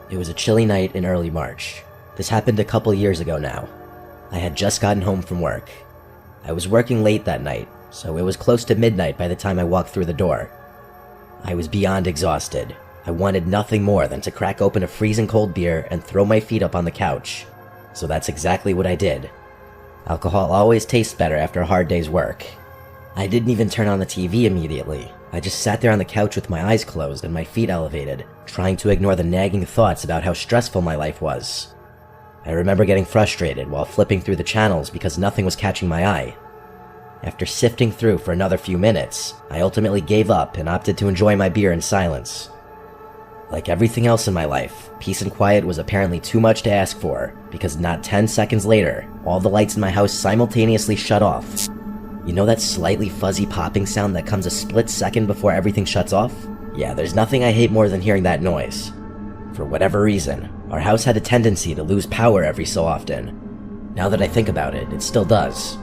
It was a chilly night in early March. This happened a couple years ago now. I had just gotten home from work. I was working late that night, so it was close to midnight by the time I walked through the door. I was beyond exhausted. I wanted nothing more than to crack open a freezing cold beer and throw my feet up on the couch. So that's exactly what I did. Alcohol always tastes better after a hard day's work. I didn't even turn on the TV immediately. I just sat there on the couch with my eyes closed and my feet elevated, trying to ignore the nagging thoughts about how stressful my life was. I remember getting frustrated while flipping through the channels because nothing was catching my eye. After sifting through for another few minutes, I ultimately gave up and opted to enjoy my beer in silence. Like everything else in my life, peace and quiet was apparently too much to ask for, because not 10 seconds later, all the lights in my house simultaneously shut off. You know that slightly fuzzy popping sound that comes a split second before everything shuts off? Yeah, there's nothing I hate more than hearing that noise. For whatever reason, our house had a tendency to lose power every so often. Now that I think about it, it still does.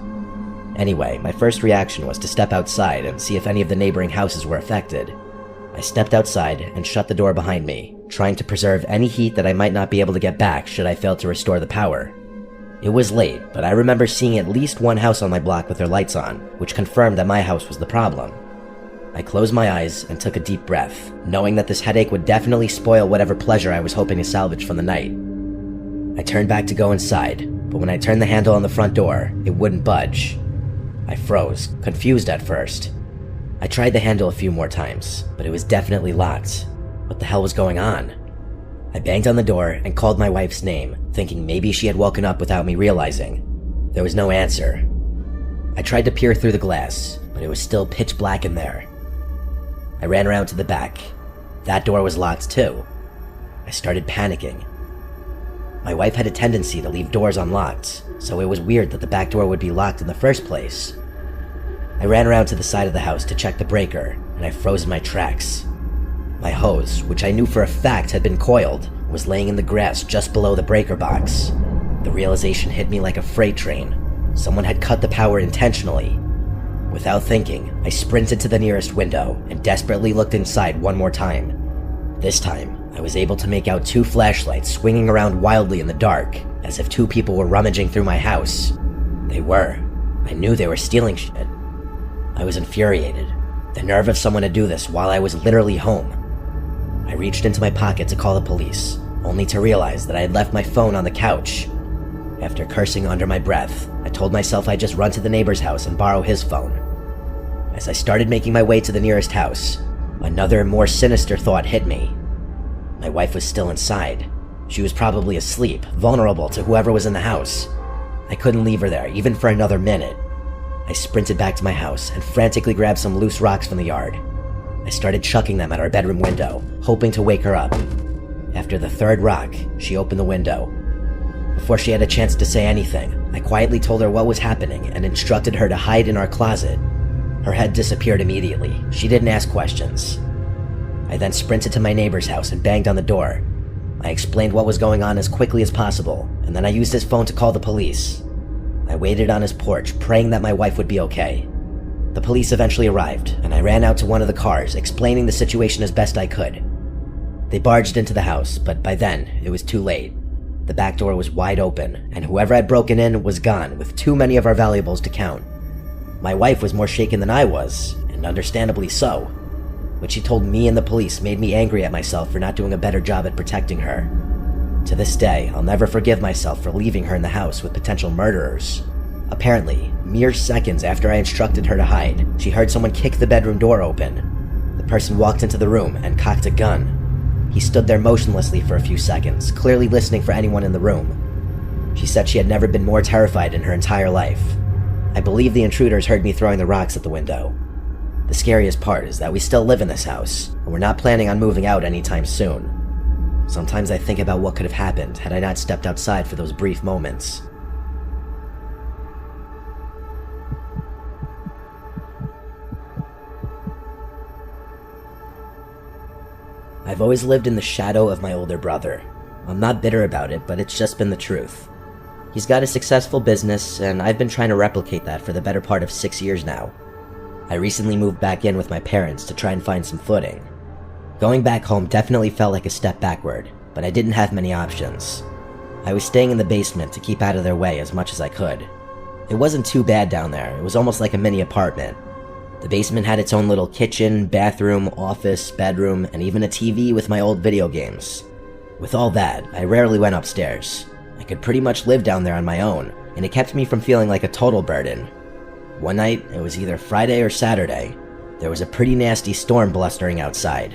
Anyway, my first reaction was to step outside and see if any of the neighboring houses were affected. I stepped outside and shut the door behind me, trying to preserve any heat that I might not be able to get back should I fail to restore the power. It was late, but I remember seeing at least one house on my block with their lights on, which confirmed that my house was the problem. I closed my eyes and took a deep breath, knowing that this headache would definitely spoil whatever pleasure I was hoping to salvage from the night. I turned back to go inside, but when I turned the handle on the front door, it wouldn't budge. I froze, confused at first. I tried the handle a few more times, but it was definitely locked. What the hell was going on? I banged on the door and called my wife's name, thinking maybe she had woken up without me realizing. There was no answer. I tried to peer through the glass, but it was still pitch black in there. I ran around to the back. That door was locked too. I started panicking. My wife had a tendency to leave doors unlocked, so it was weird that the back door would be locked in the first place. I ran around to the side of the house to check the breaker, and I froze in my tracks. My hose, which I knew for a fact had been coiled, was laying in the grass just below the breaker box. The realization hit me like a freight train. Someone had cut the power intentionally. Without thinking, I sprinted to the nearest window and desperately looked inside one more time. This time, I was able to make out two flashlights swinging around wildly in the dark, as if two people were rummaging through my house. They were. I knew they were stealing shit. I was infuriated. The nerve of someone to do this while I was literally home. I reached into my pocket to call the police, only to realize that I had left my phone on the couch. After cursing under my breath, I told myself I'd just run to the neighbor's house and borrow his phone. As I started making my way to the nearest house, another, more sinister thought hit me. My wife was still inside. She was probably asleep, vulnerable to whoever was in the house. I couldn't leave her there, even for another minute. I sprinted back to my house and frantically grabbed some loose rocks from the yard. I started chucking them at our bedroom window, hoping to wake her up. After the third rock, she opened the window. Before she had a chance to say anything, I quietly told her what was happening and instructed her to hide in our closet. Her head disappeared immediately. She didn't ask questions. I then sprinted to my neighbor's house and banged on the door. I explained what was going on as quickly as possible, and then I used his phone to call the police. I waited on his porch, praying that my wife would be okay. The police eventually arrived, and I ran out to one of the cars, explaining the situation as best I could. They barged into the house, but by then, it was too late. The back door was wide open, and whoever had broken in was gone, with too many of our valuables to count. My wife was more shaken than I was, and understandably so. What she told me and the police made me angry at myself for not doing a better job at protecting her. To this day, I'll never forgive myself for leaving her in the house with potential murderers. Apparently, mere seconds after I instructed her to hide, she heard someone kick the bedroom door open. The person walked into the room and cocked a gun. He stood there motionlessly for a few seconds, clearly listening for anyone in the room. She said she had never been more terrified in her entire life. I believe the intruders heard me throwing the rocks at the window. The scariest part is that we still live in this house, and we're not planning on moving out anytime soon. Sometimes I think about what could have happened had I not stepped outside for those brief moments. I've always lived in the shadow of my older brother. I'm not bitter about it, but it's just been the truth. He's got a successful business, and I've been trying to replicate that for the better part of 6 years now. I recently moved back in with my parents to try and find some footing. Going back home definitely felt like a step backward. but I didn't have many options. I was staying in the basement to keep out of their way as much as I could. It wasn't too bad down there, it was almost like a mini apartment. The basement had its own little kitchen, bathroom, office, bedroom, and even a TV with my old video games. With all that, I rarely went upstairs. I could pretty much live down there on my own, and it kept me from feeling like a total burden. One night, it was either Friday or Saturday, there was a pretty nasty storm blustering outside.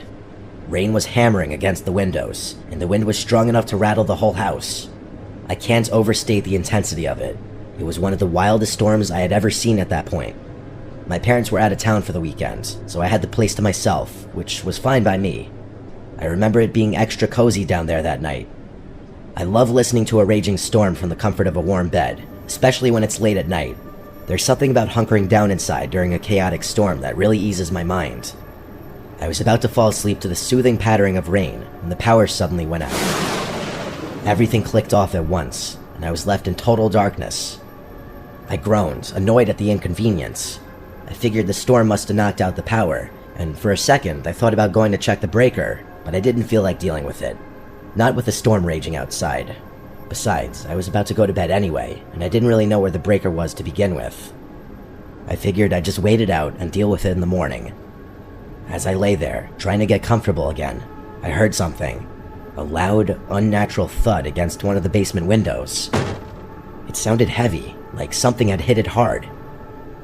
Rain was hammering against the windows, and the wind was strong enough to rattle the whole house. I can't overstate the intensity of it. It was one of the wildest storms I had ever seen at that point. My parents were out of town for the weekend, so I had the place to myself, which was fine by me. I remember it being extra cozy down there that night. I love listening to a raging storm from the comfort of a warm bed, especially when it's late at night. There's something about hunkering down inside during a chaotic storm that really eases my mind. I was about to fall asleep to the soothing pattering of rain when the power suddenly went out. Everything clicked off at once, and I was left in total darkness. I groaned, annoyed at the inconvenience. I figured the storm must have knocked out the power, and for a second I thought about going to check the breaker, but I didn't feel like dealing with it. Not with the storm raging outside. Besides, I was about to go to bed anyway, and I didn't really know where the breaker was to begin with. I figured I'd just wait it out and deal with it in the morning. As I lay there, trying to get comfortable again, I heard something. A loud, unnatural thud against one of the basement windows. It sounded heavy, like something had hit it hard.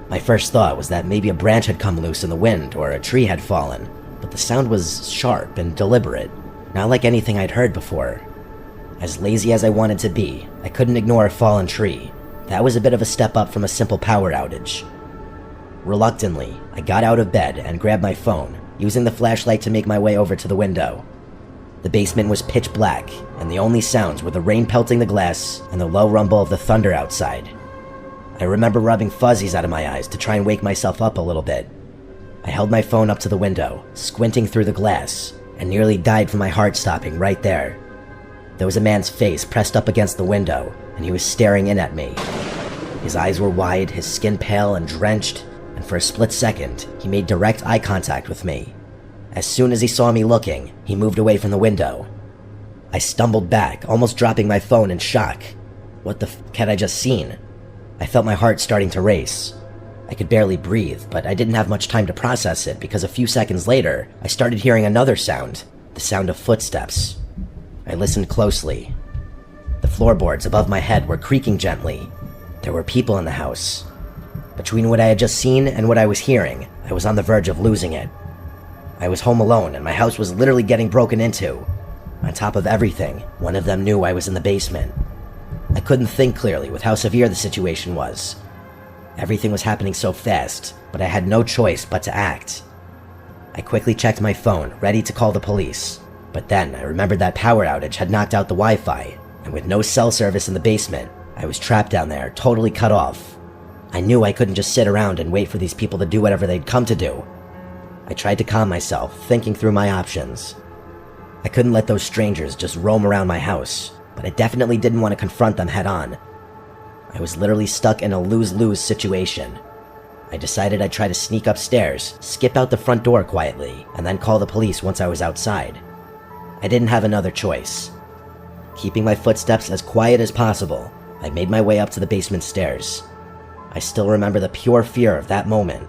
My first thought was that maybe a branch had come loose in the wind or a tree had fallen, but the sound was sharp and deliberate, not like anything I'd heard before. As lazy as I wanted to be, I couldn't ignore a fallen tree. That was a bit of a step up from a simple power outage. Reluctantly, I got out of bed and grabbed my phone, using the flashlight to make my way over to the window. The basement was pitch black, and the only sounds were the rain pelting the glass and the low rumble of the thunder outside. I remember rubbing fuzzies out of my eyes to try and wake myself up a little bit. I held my phone up to the window, squinting through the glass, and nearly died from my heart stopping right there. There was a man's face pressed up against the window, and he was staring in at me. His eyes were wide, his skin pale and drenched, and for a split second, he made direct eye contact with me. As soon as he saw me looking, he moved away from the window. I stumbled back, almost dropping my phone in shock. What the f*** had I just seen? I felt my heart starting to race. I could barely breathe, but I didn't have much time to process it because a few seconds later, I started hearing another sound, the sound of footsteps. I listened closely. The floorboards above my head were creaking gently. There were people in the house. Between what I had just seen and what I was hearing, I was on the verge of losing it. I was home alone and my house was literally getting broken into. On top of everything, one of them knew I was in the basement. I couldn't think clearly with how severe the situation was. Everything was happening so fast, but I had no choice but to act. I quickly checked my phone, ready to call the police. But then I remembered that power outage had knocked out the Wi-Fi, and with no cell service in the basement, I was trapped down there, totally cut off. I knew I couldn't just sit around and wait for these people to do whatever they'd come to do. I tried to calm myself, thinking through my options. I couldn't let those strangers just roam around my house, but I definitely didn't want to confront them head on. I was literally stuck in a lose-lose situation. I decided I'd try to sneak upstairs, skip out the front door quietly, and then call the police once I was outside. I didn't have another choice. Keeping my footsteps as quiet as possible, I made my way up to the basement stairs. I still remember the pure fear of that moment.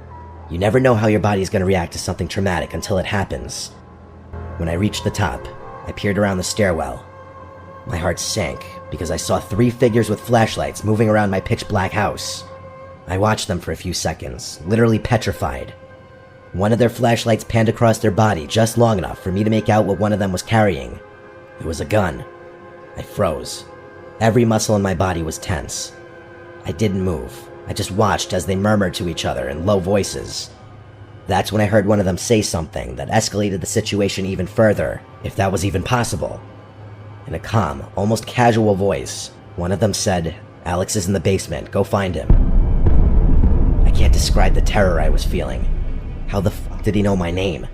You never know how your body is going to react to something traumatic until it happens. When I reached the top, I peered around the stairwell. My heart sank because I saw 3 figures with flashlights moving around my pitch-black house. I watched them for a few seconds, literally petrified. One of their flashlights panned across their body just long enough for me to make out what one of them was carrying. It was a gun. I froze. Every muscle in my body was tense. I didn't move. I just watched as they murmured to each other in low voices. That's when I heard one of them say something that escalated the situation even further, if that was even possible. In a calm, almost casual voice, one of them said, "Alex is in the basement, go find him." I can't describe the terror I was feeling. How the fuck did he know my name?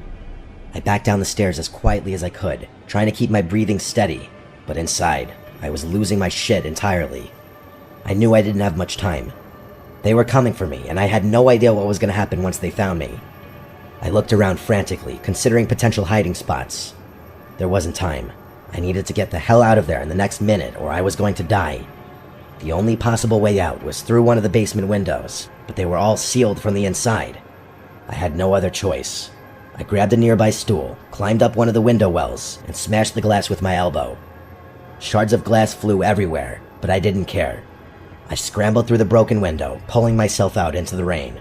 I backed down the stairs as quietly as I could, trying to keep my breathing steady, but inside, I was losing my shit entirely. I knew I didn't have much time. They were coming for me, and I had no idea what was going to happen once they found me. I looked around frantically, considering potential hiding spots. There wasn't time. I needed to get the hell out of there in the next minute or I was going to die. The only possible way out was through one of the basement windows, but they were all sealed from the inside. I had no other choice. I grabbed a nearby stool, climbed up one of the window wells, and smashed the glass with my elbow. Shards of glass flew everywhere, but I didn't care. I scrambled through the broken window, pulling myself out into the rain.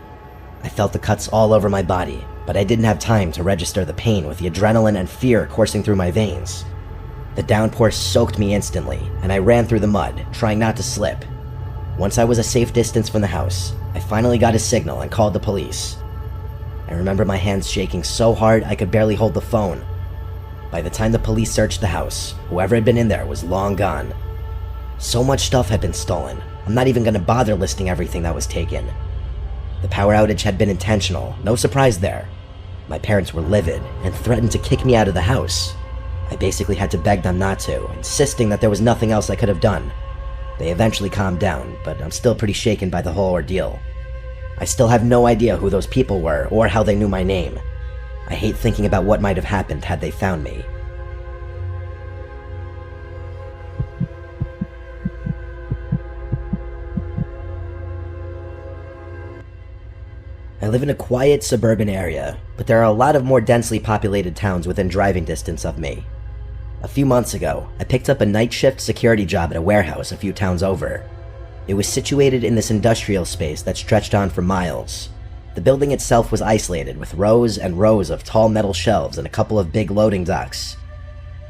I felt the cuts all over my body, but I didn't have time to register the pain with the adrenaline and fear coursing through my veins. The downpour soaked me instantly, and I ran through the mud, trying not to slip. Once I was a safe distance from the house, I finally got a signal and called the police. I remember my hands shaking so hard I could barely hold the phone. By the time the police searched the house, whoever had been in there was long gone. So much stuff had been stolen, I'm not even going to bother listing everything that was taken. The power outage had been intentional, no surprise there. My parents were livid and threatened to kick me out of the house. I basically had to beg them not to, insisting that there was nothing else I could have done. They eventually calmed down, but I'm still pretty shaken by the whole ordeal. I still have no idea who those people were or how they knew my name. I hate thinking about what might have happened had they found me. I live in a quiet suburban area, but there are a lot of more densely populated towns within driving distance of me. A few months ago, I picked up a night shift security job at a warehouse a few towns over. It was situated in this industrial space that stretched on for miles. The building itself was isolated with rows and rows of tall metal shelves and a couple of big loading docks.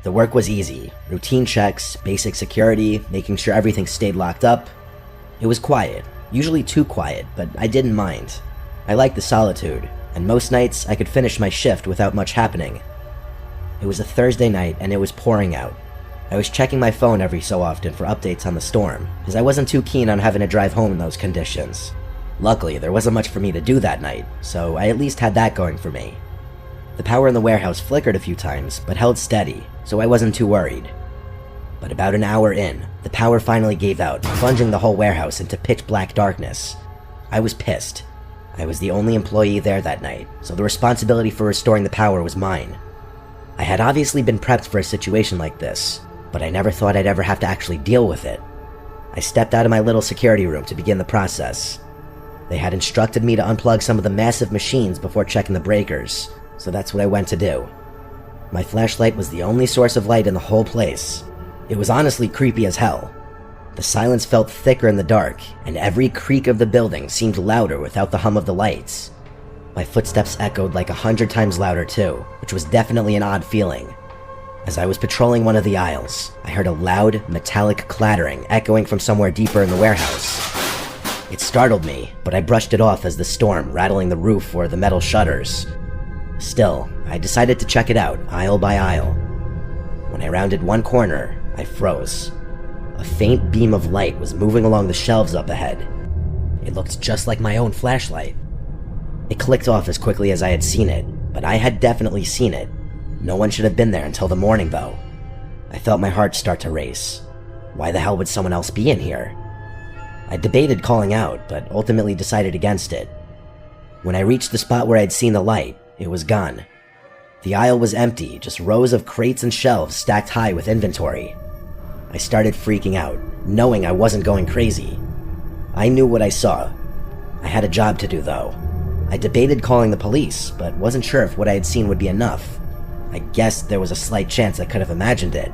The work was easy, routine checks, basic security, making sure everything stayed locked up. It was quiet, usually too quiet, but I didn't mind. I liked the solitude, and most nights I could finish my shift without much happening. It was a Thursday night and it was pouring out. I was checking my phone every so often for updates on the storm, as I wasn't too keen on having to drive home in those conditions. Luckily, there wasn't much for me to do that night, so I at least had that going for me. The power in the warehouse flickered a few times, but held steady, so I wasn't too worried. But about an hour in, the power finally gave out, plunging the whole warehouse into pitch black darkness. I was pissed. I was the only employee there that night, so the responsibility for restoring the power was mine. I had obviously been prepped for a situation like this, but I never thought I'd ever have to actually deal with it. I stepped out of my little security room to begin the process. They had instructed me to unplug some of the massive machines before checking the breakers, so that's what I went to do. My flashlight was the only source of light in the whole place. It was honestly creepy as hell. The silence felt thicker in the dark, and every creak of the building seemed louder without the hum of the lights. My footsteps echoed like 100 times louder too, which was definitely an odd feeling. As I was patrolling one of the aisles, I heard a loud, metallic clattering echoing from somewhere deeper in the warehouse. It startled me, but I brushed it off as the storm rattling the roof or the metal shutters. Still, I decided to check it out, aisle by aisle. When I rounded one corner, I froze. A faint beam of light was moving along the shelves up ahead. It looked just like my own flashlight. It clicked off as quickly as I had seen it, but I had definitely seen it. No one should have been there until the morning, though. I felt my heart start to race. Why the hell would someone else be in here? I debated calling out, but ultimately decided against it. When I reached the spot where I'd seen the light, it was gone. The aisle was empty, just rows of crates and shelves stacked high with inventory. I started freaking out, knowing I wasn't going crazy. I knew what I saw. I had a job to do, though. I debated calling the police, but wasn't sure if what I had seen would be enough. I guessed there was a slight chance I could have imagined it.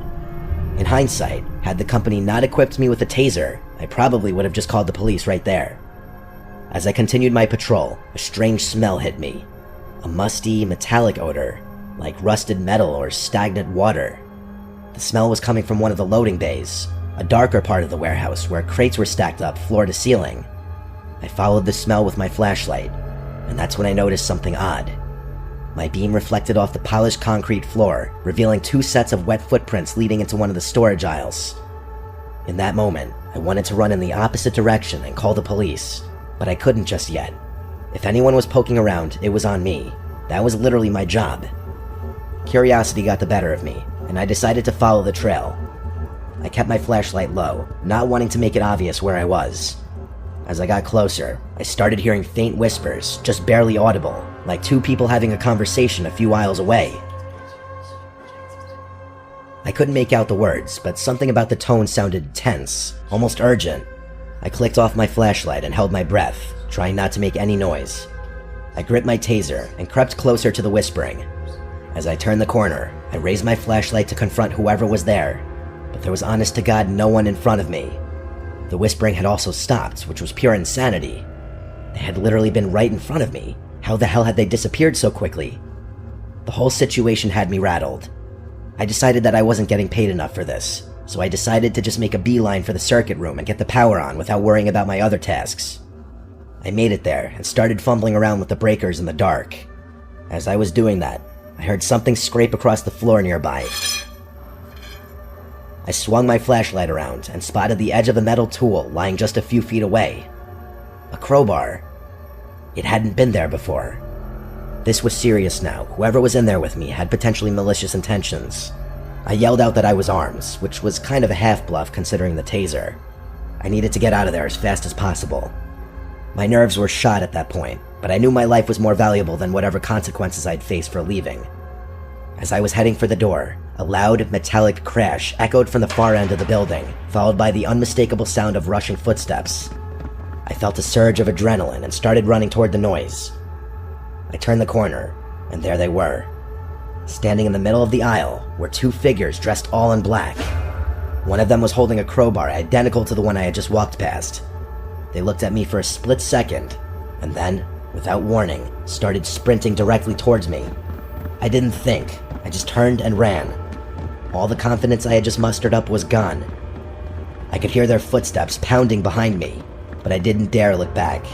In hindsight, had the company not equipped me with a taser, I probably would have just called the police right there. As I continued my patrol, a strange smell hit me. A musty, metallic odor, like rusted metal or stagnant water. The smell was coming from one of the loading bays, a darker part of the warehouse where crates were stacked up floor to ceiling. I followed the smell with my flashlight, and that's when I noticed something odd. My beam reflected off the polished concrete floor, revealing 2 sets of wet footprints leading into one of the storage aisles. In that moment, I wanted to run in the opposite direction and call the police, but I couldn't just yet. If anyone was poking around, it was on me. That was literally my job. Curiosity got the better of me, and I decided to follow the trail. I kept my flashlight low, not wanting to make it obvious where I was. As I got closer, I started hearing faint whispers, just barely audible, like 2 people having a conversation a few aisles away. I couldn't make out the words, but something about the tone sounded tense, almost urgent. I clicked off my flashlight and held my breath, trying not to make any noise. I gripped my taser and crept closer to the whispering. As I turned the corner, I raised my flashlight to confront whoever was there, but there was honest to God no one in front of me. The whispering had also stopped, which was pure insanity. They had literally been right in front of me. How the hell had they disappeared so quickly? The whole situation had me rattled. I decided that I wasn't getting paid enough for this, so I decided to just make a beeline for the circuit room and get the power on without worrying about my other tasks. I made it there and started fumbling around with the breakers in the dark. As I was doing that, I heard something scrape across the floor nearby. I swung my flashlight around and spotted the edge of a metal tool lying just a few feet away. A crowbar. It hadn't been there before. This was serious now. Whoever was in there with me had potentially malicious intentions. I yelled out that I was armed, which was kind of a half-bluff considering the taser. I needed to get out of there as fast as possible. My nerves were shot at that point, but I knew my life was more valuable than whatever consequences I'd face for leaving. As I was heading for the door, a loud, metallic crash echoed from the far end of the building, followed by the unmistakable sound of rushing footsteps. I felt a surge of adrenaline and started running toward the noise. I turned the corner, and there they were. Standing in the middle of the aisle were two figures dressed all in black. One of them was holding a crowbar identical to the one I had just walked past. They looked at me for a split second, and then, without warning, started sprinting directly towards me. I didn't think, I just turned and ran. All the confidence I had just mustered up was gone. I could hear their footsteps pounding behind me, but I didn't dare look back.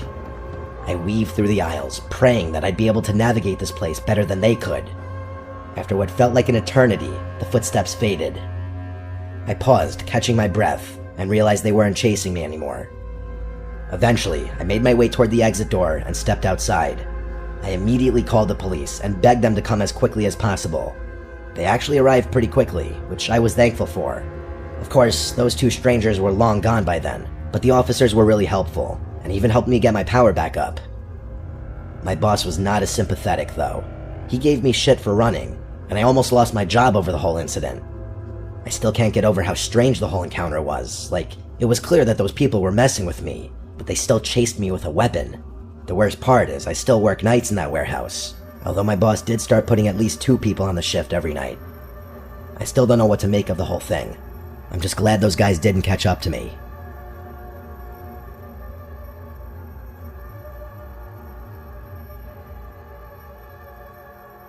I weaved through the aisles, praying that I'd be able to navigate this place better than they could. After what felt like an eternity, the footsteps faded. I paused, catching my breath, and realized they weren't chasing me anymore. Eventually, I made my way toward the exit door and stepped outside. I immediately called the police and begged them to come as quickly as possible. They actually arrived pretty quickly, which I was thankful for. Of course, those two strangers were long gone by then, but the officers were really helpful, and even helped me get my power back up. My boss was not as sympathetic, though. He gave me shit for running, and I almost lost my job over the whole incident. I still can't get over how strange the whole encounter was. Like, it was clear that those people were messing with me, but they still chased me with a weapon. The worst part is I still work nights in that warehouse, although my boss did start putting at least 2 people on the shift every night. I still don't know what to make of the whole thing. I'm just glad those guys didn't catch up to me.